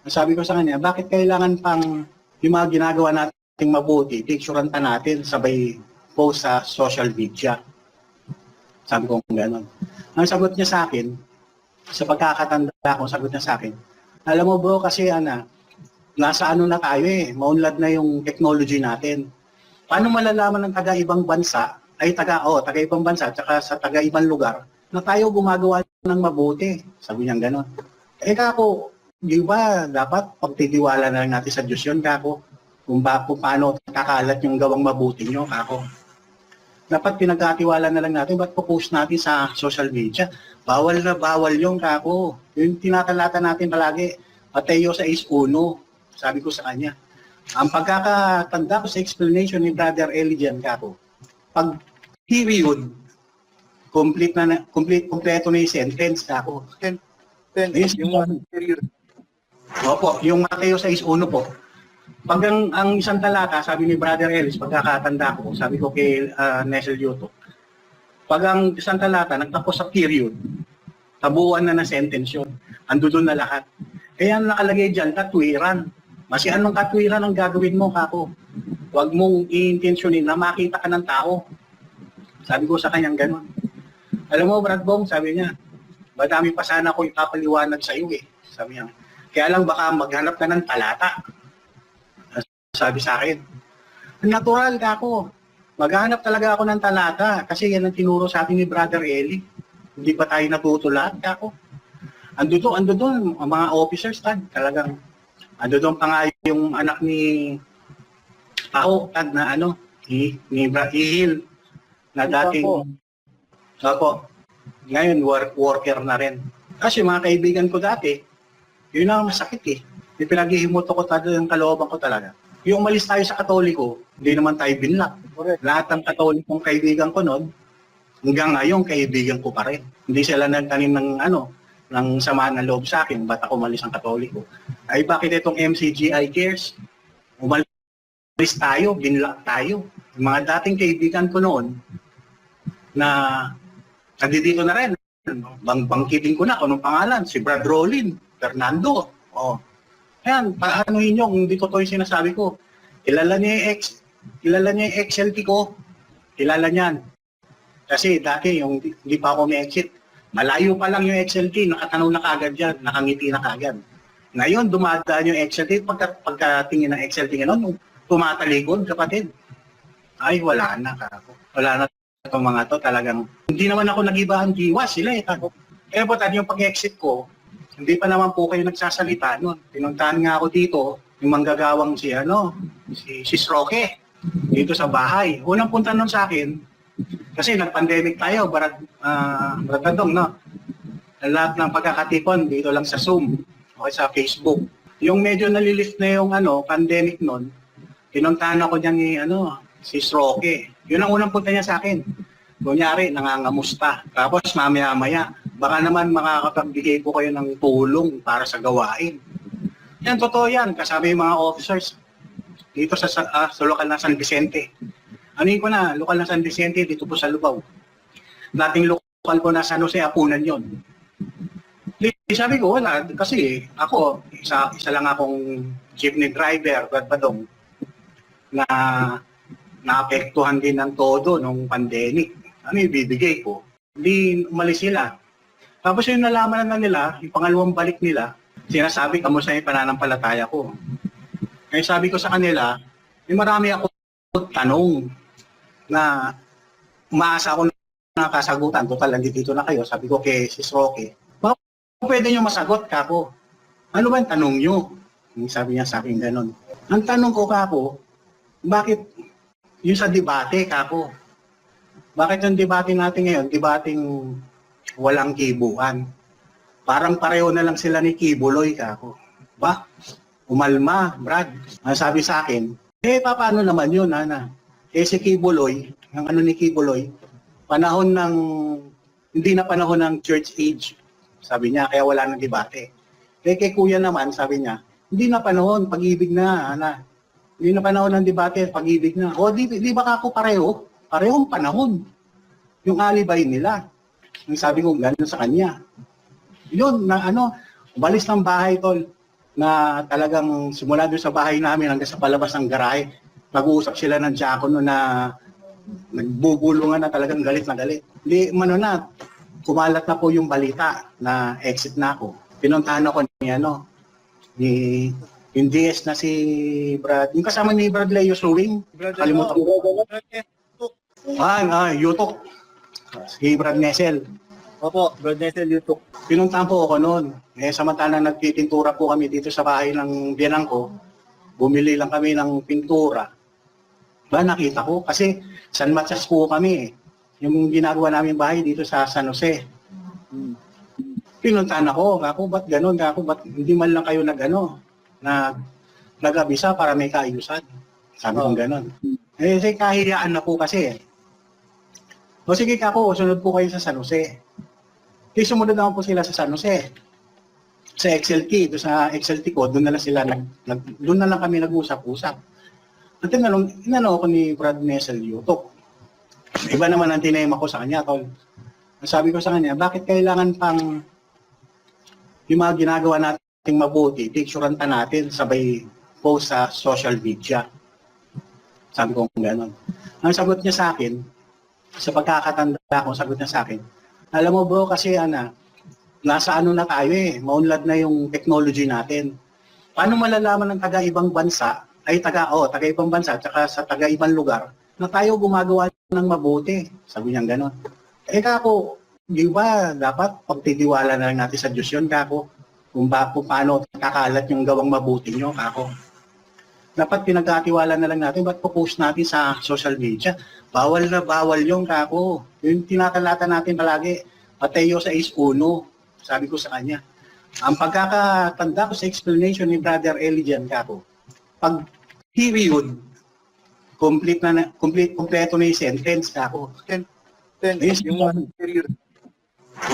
Sabi ko sa kanya, bakit kailangan pang yung mga ginagawa nating mabuti, picturean pa natin sabay post sa social media. Sabi ko gano'n. Ang sagot niya sa akin, sa pagkakatanda ko, sagot niya sa akin, alam mo bro, kasi nasa ano na tayo maunlad na yung technology natin. Paano malalaman ng taga-ibang bansa, taga-ibang bansa, tsaka sa taga-ibang lugar, na tayo gumagawa ng mabuti? Sabi niya gano'n. Kako, di ba dapat pagtitiwala na lang natin sa Diyos yun, kako? Kung paano kakalat yung gawang mabuti nyo, kako. Dapat pinagkatiwala na lang natin, ba't po-post natin sa social media? Bawal na bawal yung kako. Yung tinatalata natin palagi, Mateo 6:1, sabi ko sa kanya. Ang pagkakatanda ko sa explanation ni Brother Eli dyan, kako, pag period, kompleto na yung sentence, kako. Yung period. Opo, yung Mateo 6:1 po. Pag ang isang talata, sabi ni Brother Ellis, pagkakatanda ko, sabi ko kay Nesel Yuto, pag ang isang talata nagtapos sa period, tabuan na ng sentence yun. Ando doon na lahat. Kaya nakalagay dyan, katwiran. Kasi anong katwiran ang gagawin mo, kako? Huwag mong i-intensyonin na makita ka ng tao. Sabi ko sa kanyang gano'n. Alam mo, Brad Bong, sabi niya, madami pa sana ako ipapaliwanag sa iyo Sabi niya, kaya lang baka maghanap ka ng talata. Sabi sa akin, natural ka ako. Maghanap talaga ako ng talata kasi yan ang tinuro sa atin ni Brother Eli. Hindi pa tayo natutulat ako. Ando doon, ang mga officers talagang ando doon pa nga yung anak ni Pao na ni Ihil na dating Opo. Ngayon worker na rin. Kasi mga kaibigan ko dati, yun ang masakit Yung pinaghihimuto ko yung kalooban ko talaga. Yung umalis tayo sa Katoliko, hindi naman tayo binlock. Lahat ng Katolikong kaibigan ko noon, hanggang ngayon kaibigan ko pa rin. Hindi sila nagtanim ng samaan ng loob sa akin, ba't ako umalis ang Katoliko. Ay bakit itong MCGI cares? Umalis tayo, binlock tayo. Yung mga dating kaibigan ko noon, na nandito na rin, bangkitin ko na, anong pangalan? Si Brad Rollin, Fernando. Ayan, paanohin nyo kung hindi totoo yung sinasabi ko. Kilala niya yung XLT ko. Kilala niyan. Kasi dati, yung hindi pa ako may exit, malayo pa lang yung XLT, nakatanaw na kagad yan, nakangiti na kagad. Ngayon, dumadaan yung XLT, pagkatingin ng XLT ngayon, tumatalikod, kapatid. Ay, wala na, kako. Wala na itong mga to, talagang, hindi naman ako nag-ibang diwas sila kako. Kaya po, yung pag-exit ko, hindi pa naman po kayo nagsasalita noon. Pinuntahan nga ako dito, yung manggagawang si Roque, dito sa bahay. Unang punta nun sa akin, kasi nag-pandemic tayo, Baratadong, no? Lahat ng pagkakatipon dito lang sa Zoom, okay, sa Facebook. Yung medyo nalilift na yung pandemic nun, pinuntahan ako dyan ni si Roque. Yun ang unang punta niya sa akin. Kunyari, nangangamusta. Tapos mamaya-maya, baka naman makakapagbigay po kayo ng tulong para sa gawain. Yan, totoo yan. Kasama yung mga officers dito sa lokal na San Vicente. Anuin ko na, lokal na San Vicente, dito po sa Lubao. Dating lokal po na San Jose, Apunan yun. Sabi ko, wala. Kasi ako, isa lang akong jeepney driver, Badong, na naapektuhan din ng todo nung pandemic. Ano yung bibigay ko? Hindi umalis sila. Tapos yung nalaman na nila, yung pangalawang balik nila, sinasabi, kamusta yung pananampalataya ko. Kaya sabi ko sa kanila, marami ako tanong na umaasa ako na kasagutan. Total, nandito na kayo. Sabi ko kay Sis Roque, baka pwede nyo masagot, kako. Ano ba yung tanong nyo? Sabi niya sa akin ganun. Ang tanong ko, kako, bakit yung sa debate, kako? Bakit yung debate natin ngayon, debating walang kibuan? Parang pareho na lang sila ni Kibuloy, kako. Ba? Umalma, Brad. Ang sabi sa akin, paano naman yun, Ana? Si Kibuloy, ang ni Kibuloy, panahon ng, hindi na panahon ng church age. Sabi niya, kaya wala nang debate. Kay Kuya naman, sabi niya, hindi na panahon, pag-ibig na, Ana. Hindi na panahon ng debate, pag-ibig na. O, di ba ako pareho? Parehong panahon. Yung alibay nila. Yung sabi ko, gano'n sa kanya. Yun, umalis ng bahay, tol. na talagang simula doon sa bahay namin hanggang sa palabas ng garahe. Nag-uusap sila ng diakono na nagbubulungan na talagang galit na galit. Hindi, kumalat na po yung balita na exit na ako. Pinuntahan ako ni yung DS na si Brad, yung kasama ni Brad Leo Suwing. Kalimutan ko. Yutok. Si Brad Nessel. Opo, Brad Nessel Yutok. Pinuntahan po ako noon. Samantalang nagtitintura po kami dito sa bahay ng biyanang ko, bumili lang kami ng pintura. Nakita ko, kasi San Matias po kami. Yung ginagawa namin bahay dito sa San Jose. Pinuntahan ako, ba't ganun? Ba't hindi man lang kayo nag-abisa para may kaayusan? Sabi kong ganun. Kahiyaan na po kasi. O sige sunod po kayo sa San Jose. Sumunod naman po sila sa San Jose. Sa XLT, doon sa XLT ko, doon na lang kami nag-usap-usap. At inano ako ni Brad Nessel Yutok. Iba naman ang tinema ko sa kanya, tol. Sabi ko sa kanya, bakit kailangan pang yung mga ginagawa nating mabuti, picturean pa natin, sabay post sa social media. Sabi ko gano'n. Ang sagot niya sa akin, sa pagkakatanda ko, sagot niya sa akin, alam mo bro, kasi nasa na tayo maunlad na yung technology natin. Paano malalaman ng taga-ibang bansa, taga-ibang bansa, at sa taga-ibang lugar, na tayo gumagawa ng mabuti? Sabi niya gano'n. Di ba, dapat pagtitiwala na lang natin sa Diyos yun, kung paano kakalat yung gawang mabuti nyo, dapat pinagkatiwala na lang natin, ba't po-post natin sa social media? Bawal na bawal yung Yung tinatalata natin palagi, Mateo 6:1, sabi ko sa kanya. Ang pagkakatanda ko sa explanation ni Brother Eli dyan, pag period, kompleto na yung sentence, Yes, yung period.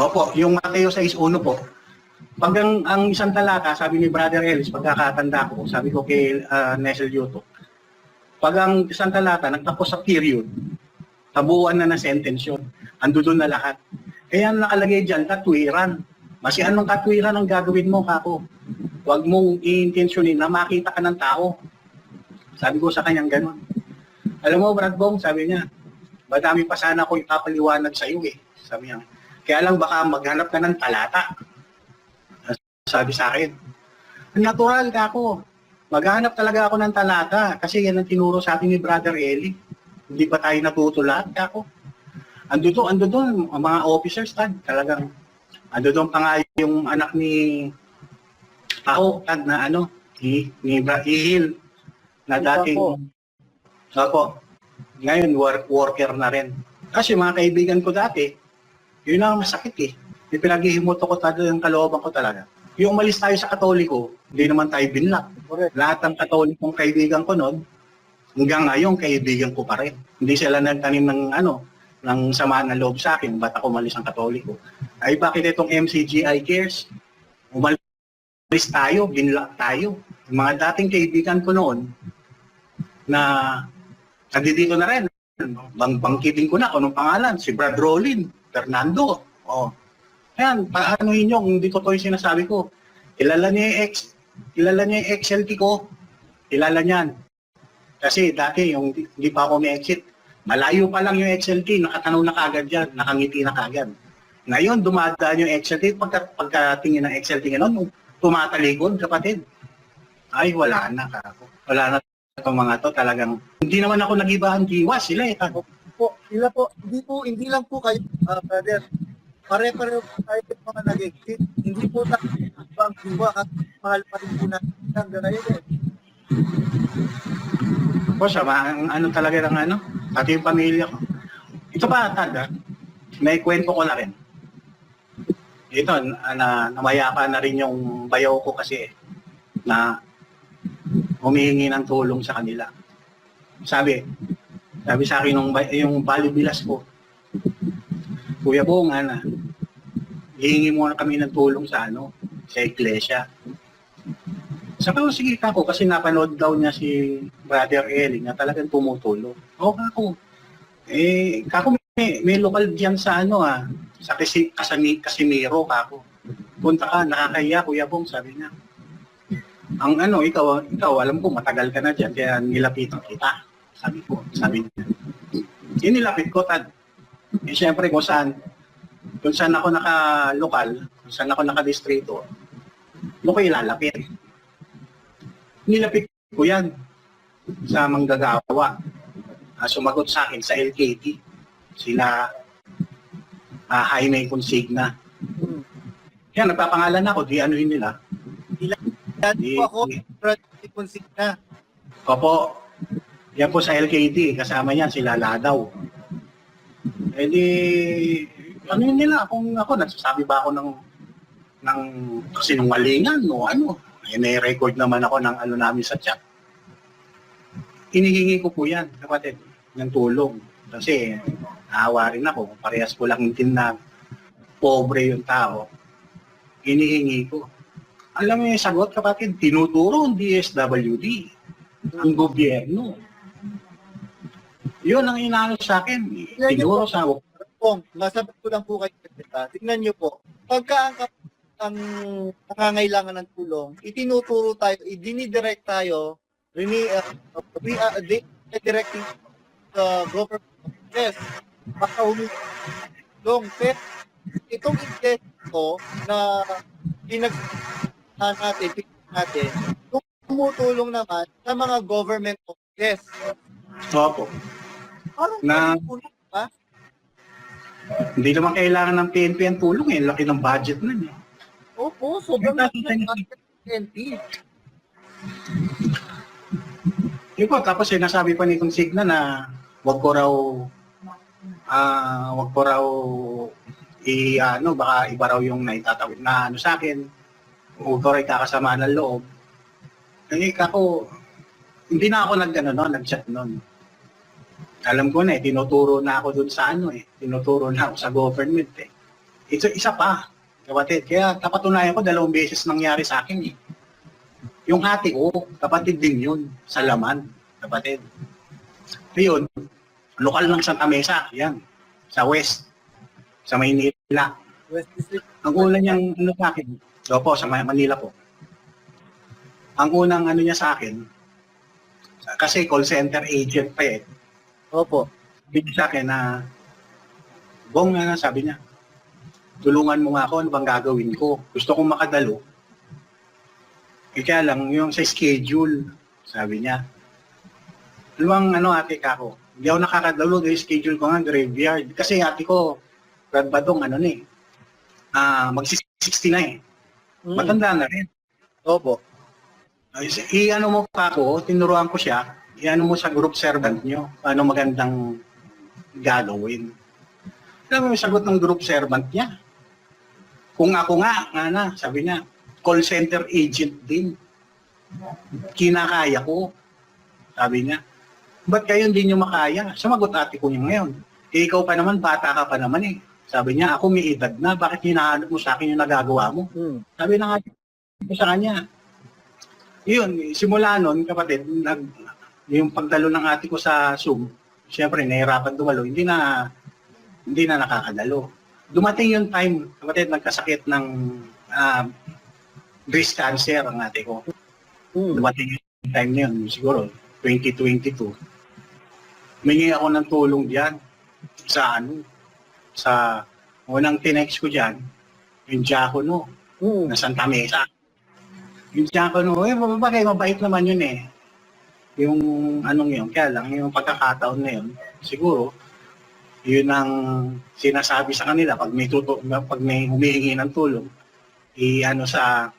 Opo, yung Mateo 6:1 po. Pag ang isang talata, sabi ni Brother Ellis, pagkakatanda ko, sabi ko kay Nessel Yuto, pag ang isang talata nagtapos sa period, tabuan na sentence yun. Ando doon na lahat. Kaya nakalagay dyan, katwiran. Kasi anong katwiran ang gagawin mo, Huwag mong i-intensyonin na makita ka ng tao. Sabi ko sa kanyang ganun. Alam mo, Brad Bong, sabi niya, madami pa sana ako ipapaliwanag sa iyo Sabi niya, kaya lang baka maghanap ka ng talata. Sabi sa akin, natural maghanap talaga ako ng talata kasi yan ang tinuro sa atin ni Brother Eli. Hindi pa tayo natutulat Ando doon ang mga officers talagang ando doon pa nga yung anak ni ni Ihil na dating ngayon worker na rin. Kasi mga kaibigan ko dati, yun ang masakit Yung pinaghihimuto ko yung kalooban ko talaga. Yung umalis tayo sa Katoliko, hindi naman tayo binlock. Lahat ng Katolikong kaibigan ko noon, hanggang ngayon kaibigan ko pa rin. Hindi sila nagtanim ng samaan ng loob sa akin, ba't ako umalis ang Katoliko. Ay bakit itong MCGI Cares? Umalis tayo, binlock tayo. Yung mga dating kaibigan ko noon, na nandito na rin, bangkitin ko na kung anong pangalan, si Brad Rollin, Fernando. Ayan, paano nyo kung hindi ko ito yung sinasabi ko. Kilala niya yung XLT ko. Kilala niyan. Kasi dati, hindi pa ako may exit. Malayo pa lang yung XLT, nakatanaw na kagad yan, nakangiti na kagad. Ngayon, dumadaan yung XLT, pagkatingin ng XLT ngayon, tumatalikod, kapatid. Ay, wala na Wala na itong mga to, talagang, hindi naman ako nag-ibahan diwa, sila Hindi lang po kayo, brother. Pare-pareho po tayo mga nag-exit. Hindi po tayo ibang diwa at mahal pa rin po natin hanggang ngayon talaga ng pati yung pamilya ko. Ito pa, may kwento ko na rin. Ito, namayapa na rin yung bayaw ko kasi na humihingi ng tulong sa kanila. Sabi sa akin yung balibilas ko, Kuya Bong, hihingi muna kami ng tulong sa iglesia. Sabi ko, sige kasi napanood daw niya si Brother Eli na talagang tumutulong. May lokal diyan sa sa Casimiro Punta ka, nakakaya, Kuya Bong, sabi niya. ang ano, ikaw, alam ko matagal ka na dyan, kaya nilapitan kita. Sabi niya. Inilapit ko, Tad. Eh, syempre, kung saan ako naka-lokal, kung saan ako naka-distrito, doon ko ilalapit. Nilapit ko yan sa manggagawa. Sumagot sa akin sa LKT. Sila Jaime Consigna. Kaya nagpapangalan ako, di anuhin nila. Dati po ako, Project Consigna. Opo, yan po sa LKT, kasama niyan sila Ladaw. Eh di, ano yun nila, kung ako, nagsasabi ba ako ng sinungalingan o ano. Eh, record naman ako ng ano namin sa chat. Hinihingi ko po yan, kapatid, ng tulong. Kasi, naawa rin ako, parehas ko lang din na pobre yung tao. Hinihingi ko. Alam mo yung sagot, kapatid, tinuturo ang DSWD, ang gobyerno. Yun ang inaano sa akin. Tinuro sa Pong, masabi ko lang po kayo, tingnan nyo po, pagka ang nangangailangan ng tulong, itinuturo tayo, idinidirect tayo, directing government. Yes, baka humilong. Pero itong investment na natin, tumutulong naman sa mga government offices. Opo. Parang Na- tulong ba? Hindi naman kailangan ng PNP ang tulong eh. Laki ng budget nun eh. Opo, sobrang laki ng budget ng PNP. Yun po, tapos sinasabi pa ni Consigna na wag ko raw baka iba raw yung naitatawid na ano sa akin. Huwag ko rin kakasama ng loob. Kasi ako, hindi na ako nag-chat nun. Alam ko na tinuturo na ako dun sa tinuturo na ako sa government eh. Isa pa, kapatid. Kaya kapatunayan ko, 2 beses nangyari sa akin eh. Yung ate ko, kapatid din yun, sa Laman, kapatid. Yun, lokal ng Santa Mesa, yan, sa West, sa Maynila. West District. Ang una niyang sa akin, opo, sa Manila po. Ang unang niya sa akin, kasi call center agent pa eh, Opo. bigyan sa akin na, Bong, sabi niya, tulungan mo nga ako, ano bang gagawin ko? Gusto kong makadalo. Kaya lang, yung sa schedule, sabi niya, ate kako, hindi ako nakakadalo, yung schedule ko nga, graveyard. Kasi ate ko, Brad Badong, magsi-60 na eh. Matanda na rin. Opo. I-ano mo kako, tinuruan ko siya, i-ano mo sa group servant nyo, paano magandang gagawin. Alam mo yung sagot ng group servant niya? Kung ako nga, sabi niya, call center agent din. Kinakaya ko. Sabi niya, ba't kayo hindi nyo makaya? Sumagot ate ko niya ngayon. Ikaw pa naman, bata ka pa naman eh. Sabi niya, ako may edad na, bakit hinahanap mo sa akin yung nagagawa mo? Sabi na nga ko sa kanya. Yun, simula nun, kapatid, yung pagdalo ng ate ko sa Zoom, siyempre, nahirapan dumalo, hindi na nakakadalo. Dumating yung time, kapatid, nagkasakit ng breast cancer ang ate ko. Dumating yung time na yun, siguro, 2022. Humingi ako ng tulong diyan sa unang tinext ko diyan, yung Diacono, na Santa Mesa. Yung Diacono, mabait naman yun eh. Yung yun, kaya lang, yung pagkakataon na yun, siguro, yun ang sinasabi sa kanila pag may humihingi ng tulong, i-ano sa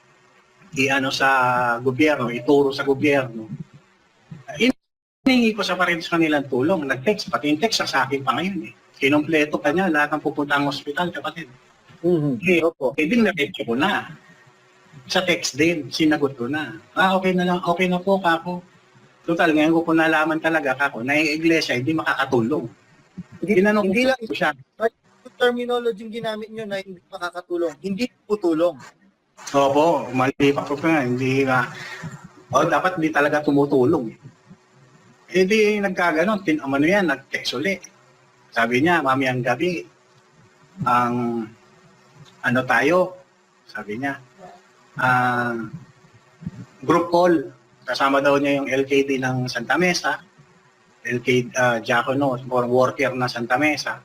gobyerno, ituro sa gobyerno. Hiningi ko sa parents kanilang tulong, nag-text, pati yung text sa akin pa ngayon eh. Kinumpleto pa niya lahat ng pupuntang hospital, kapatid. Dinretso ko na. Sa text din, sinagot ko na. Okay na lang, okay na po, kako. Total, ngayon ko po nalaman talaga, kako, na yung iglesia hindi makakatulong. Hindi lang ko siya. yung terminology yung ginamit nyo na hindi makakatulong. Hindi po tulong. Opo, mali pa po nga, hindi nga. Dapat hindi talaga tumutulong. Di nagkaganon, nag-text ulit. Sabi niya, mamayang gabi, tayo, sabi niya, group call. Kasama daw niya yung LKD ng Santa Mesa, LK Diacono, or worker na Santa Mesa.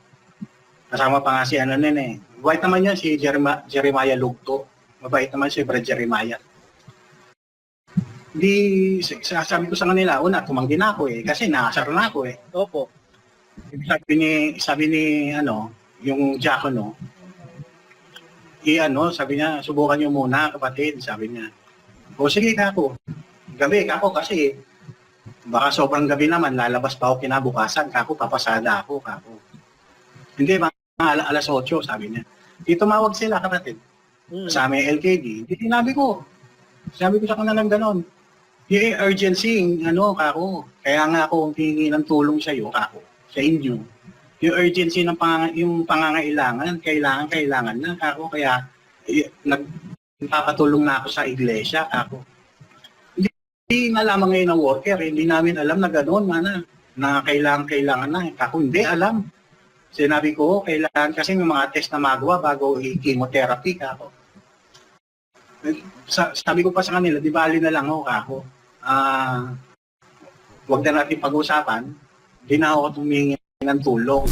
Kasama pa nga si ano nun eh. Mabait naman yan si Jeremiah Lugto. Mabait naman si Brad Jeremiah. Di, sabi ko sa kanila, una, tumanggi na ako eh. Kasi naasar na ako eh. Opo. Sabi ni ano, yung Diacono, sabi niya, subukan niyo muna kapatid, sabi niya. O sige kako, gabi kako kasi baka sobrang gabi naman, lalabas pa ako kinabukasan, kako papasada ako, kako. Hindi, mga alas 8, sabi niya. Di tumawag sila kapatid, sa aming LKD. Di sabi ko sa kanila ng ganon, yung urgency, kako, kaya nga ako hingi ng tulong sa iyo, kako, sa inyo. Yung urgency ng yung pangangailangan, kailangan na, kako, kaya nagpapatulong na ako sa iglesia, kako. Hindi na lamang ngayon ng worker, hindi namin alam na gano'n, na kailangan na. Kako, hindi alam. Sinabi ko, kailangan kasi may mga test na magawa bago i-chemotherapy, kako. Sabi ko pa sa kanila, di bali na lang ako, kako. Huwag na natin pag-usapan, di na ako tumingi ng tulong.